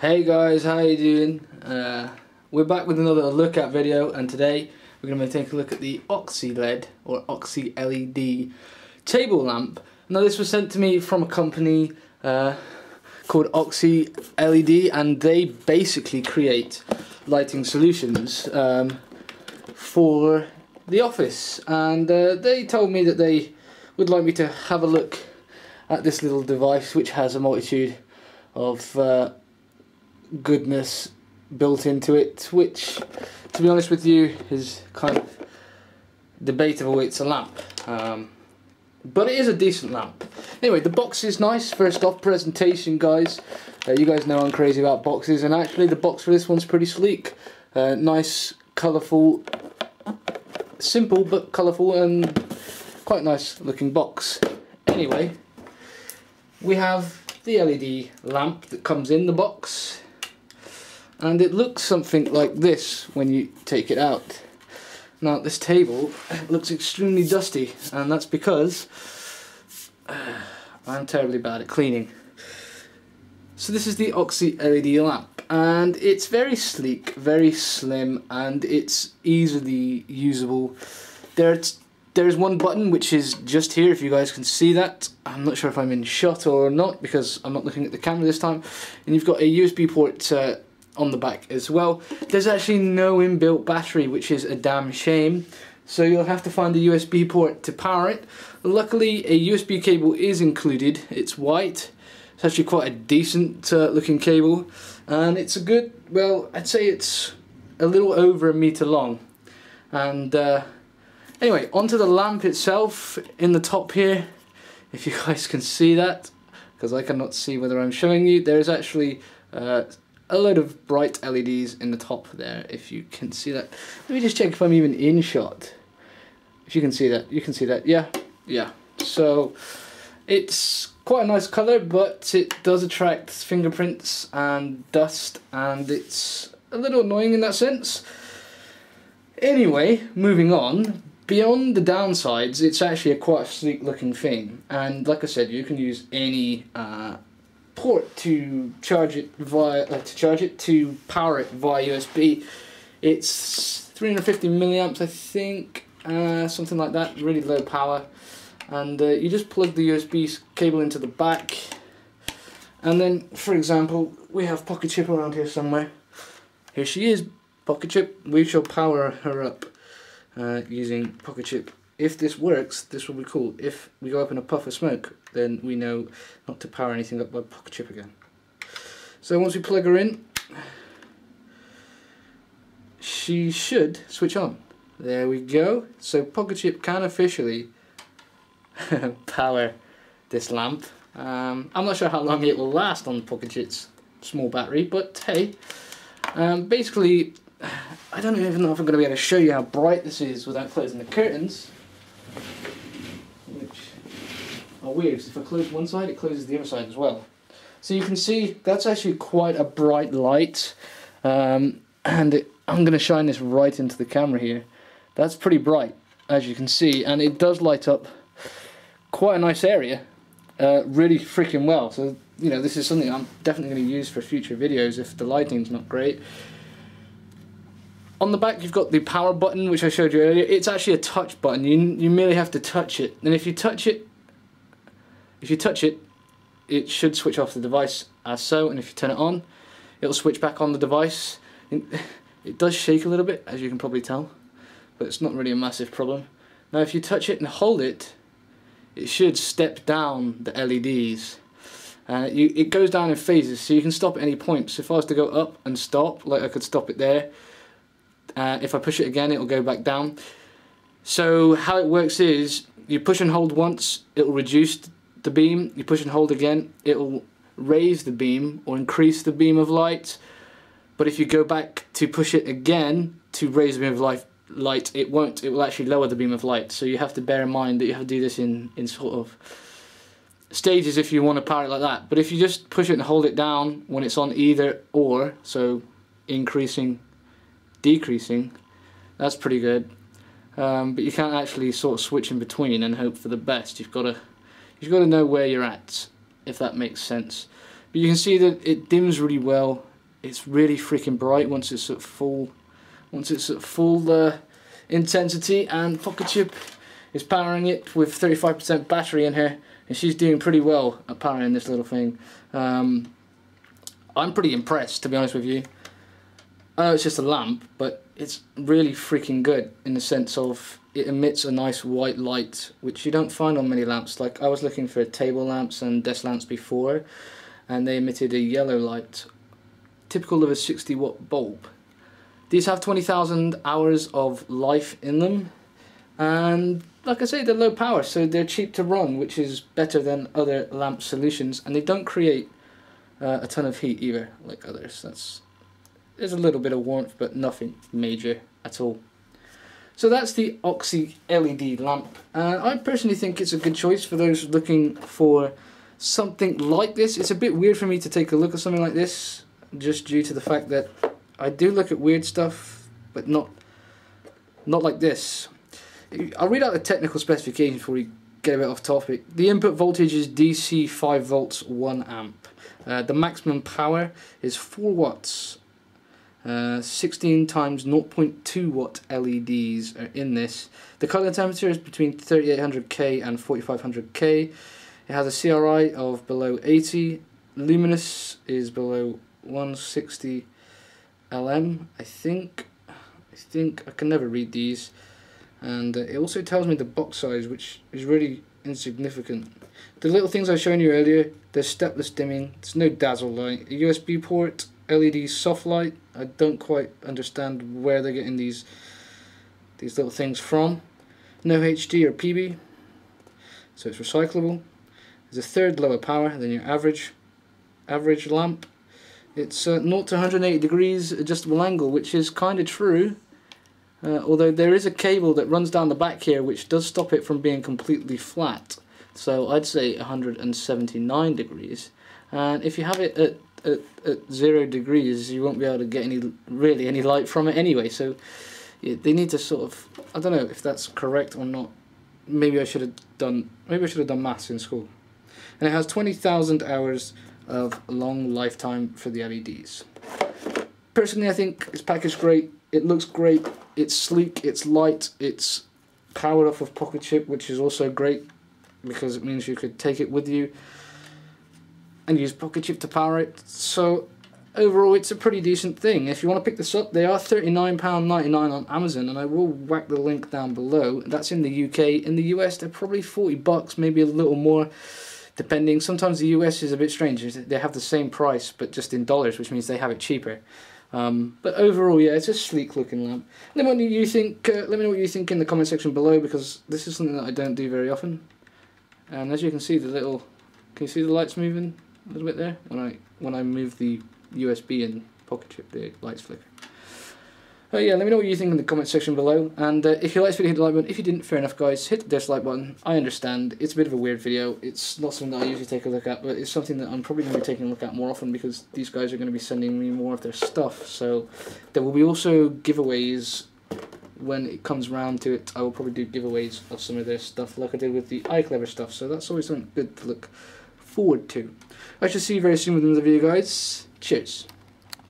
Hey guys, how you doing? We're back with another look at video, and today we're going to take a look at the OxyLed or OxyLED table lamp. Now this was sent to me from a company called OxyLED, and they basically create lighting solutions for the office, and they told me that they would like me to have a look at this little device which has a multitude of goodness built into it, which, to be honest with you, is kind of debatable. It's a lamp, but it is a decent lamp. Anyway, the box is nice. First off, presentation, guys. You guys know I'm crazy about boxes, and actually the box for this one's pretty sleek. Nice, colourful, simple but colourful, and quite nice looking box. Anyway, we have the LED lamp that comes in the box, and it looks something like this when you take it out. Now this table looks extremely dusty, and that's because I'm terribly bad at cleaning. So this is the OxyLED lamp, and it's very sleek, very slim, and it's easily usable. There's one button which is just here, if you guys can see that. I'm not sure if I'm in shot or not because I'm not looking at the camera this time. And you've got a USB port on the back as well. There's actually no inbuilt battery, which is a damn shame. So you'll have to find a USB port to power it. Luckily, a USB cable is included. It's white. It's actually quite a decent looking cable. And it's a good, well, I'd say it's a little over a meter long. And anyway, onto the lamp itself. In the top here, if you guys can see that, because I cannot see whether I'm showing you, there's actually a load of bright LEDs in the top there, if you can see that. Let me just check if I'm even in shot. If you can see that, you can see that, yeah. So it's quite a nice colour, but it does attract fingerprints and dust, and it's a little annoying in that sense. Anyway, moving on. Beyond the downsides, it's actually quite a sleek looking thing, and like I said, you can use any port to charge it via to power it via USB. It's 350 milliamps, I think, something like that. Really low power, and you just plug the USB cable into the back, and then, for example, we have Pocket Chip around here somewhere. Here she is, Pocket Chip. We shall power her up using Pocket Chip. If this works, this will be cool. If we go up in a puff of smoke, then we know not to power anything up by Pocket Chip again. So once we plug her in, she should switch on. There we go. So Pocket Chip can officially power this lamp. I'm not sure how long it will last on Pocket Chip's small battery, but hey, basically, I don't even know if I'm going to be able to show you how bright this is without closing the curtains, which are weird, because if I close one side, it closes the other side as well. So you can see that's actually quite a bright light, and I'm going to shine this right into the camera here. That's pretty bright, as you can see, and it does light up quite a nice area really freaking well. So, you know, this is something I'm definitely going to use for future videos if the lighting's not great. On the back, you've got the power button, which I showed you earlier. It's actually a touch button. You merely have to touch it, and if you touch it, it should switch off the device as so. And if you turn it on, it'll switch back on the device. It does shake a little bit, as you can probably tell, but it's not really a massive problem. Now, if you touch it and hold it, it should step down the LEDs. It goes down in phases, so you can stop at any point. So if I was to go up and stop, like I could stop it there. If I push it again, it'll go back down. So how it works is, you push and hold once, it'll reduce the beam. You push and hold again, it'll raise the beam or increase the beam of light. But if you go back to push it again to raise the beam of light, it won't. It will actually lower the beam of light. So you have to bear in mind that you have to do this in sort of stages if you want to power it like that. But if you just push it and hold it down when it's on either or, so increasing, decreasing, that's pretty good. But you can't actually sort of switch in between and hope for the best. You've got to know where you're at, if that makes sense. But you can see that it dims really well. it's really freaking bright once it's at full intensity, and Pocket Chip is powering it with 35% battery in her, and she's doing pretty well at powering this little thing. I'm pretty impressed, to be honest with you. I know it's just a lamp, but it's really freaking good in the sense of it emits a nice white light, which you don't find on many lamps. Like, I was looking for table lamps and desk lamps before, and they emitted a yellow light, typical of a 60-watt bulb. These have 20,000 hours of life in them, and like I say, they're low power, so they're cheap to run, which is better than other lamp solutions, and they don't create a ton of heat either, like others. There's a little bit of warmth, but nothing major at all. So that's the Oxy LED lamp. I personally think it's a good choice for those looking for something like this. It's a bit weird for me to take a look at something like this, just due to the fact that I do look at weird stuff, but not like this. I'll read out the technical specification before we get a bit off topic. The input voltage is DC 5 volts 1 amp. The maximum power is 4 watts. 16 times 0.2 watt LEDs are in this. The color temperature is between 3800K and 4500K. It has a CRI of below 80. Luminous is below 160 LM, I think. I can never read these. And it also tells me the box size, which is really insignificant. The little things I was showing you earlier, there's stepless dimming, there's no dazzle light, a USB port, LED soft light. I don't quite understand where they're getting these little things from. No HD or PB, so it's recyclable. There's a third lower power than your average lamp. It's 0 to 180 degrees adjustable angle, which is kind of true. Although there is a cable that runs down the back here which does stop it from being completely flat. So I'd say 179 degrees. And if you have it at 0 degrees, you won't be able to get any light from it anyway. So yeah, they need to sort of, I don't know if that's correct or not. Maybe I should have done maths in school. And it has 20,000 hours of long lifetime for the LEDs. Personally, I think it's packaged great. It looks great. It's sleek. It's light. It's powered off of Pocket Chip, which is also great because it means you could take it with you and use Pocket Chip to power it. So overall, it's a pretty decent thing. If you want to pick this up, they are £39.99 on Amazon, and I will whack the link down below. That's in the UK. In the US, they're probably $40, maybe a little more, depending. Sometimes the US is a bit strange. They have the same price, but just in dollars, which means they have it cheaper. But overall, yeah, it's a sleek looking lamp. Let me know what you think. Let me know what you think in the comment section below, because this is something that I don't do very often. And as you can see, can you see the lights moving a little bit there? When I move the USB and Pocket Chip, the lights flicker. Yeah, let me know what you think in the comment section below, and if you liked this video, hit the like button. If you didn't, fair enough guys, hit the dislike button. I understand, it's a bit of a weird video, it's not something that I usually take a look at, but it's something that I'm probably going to be taking a look at more often because these guys are going to be sending me more of their stuff. So there will be also giveaways when it comes round to it. I will probably do giveaways of some of their stuff like I did with the iClever stuff, so that's always something good to look forward to. I shall see you very soon with another video guys. Cheers.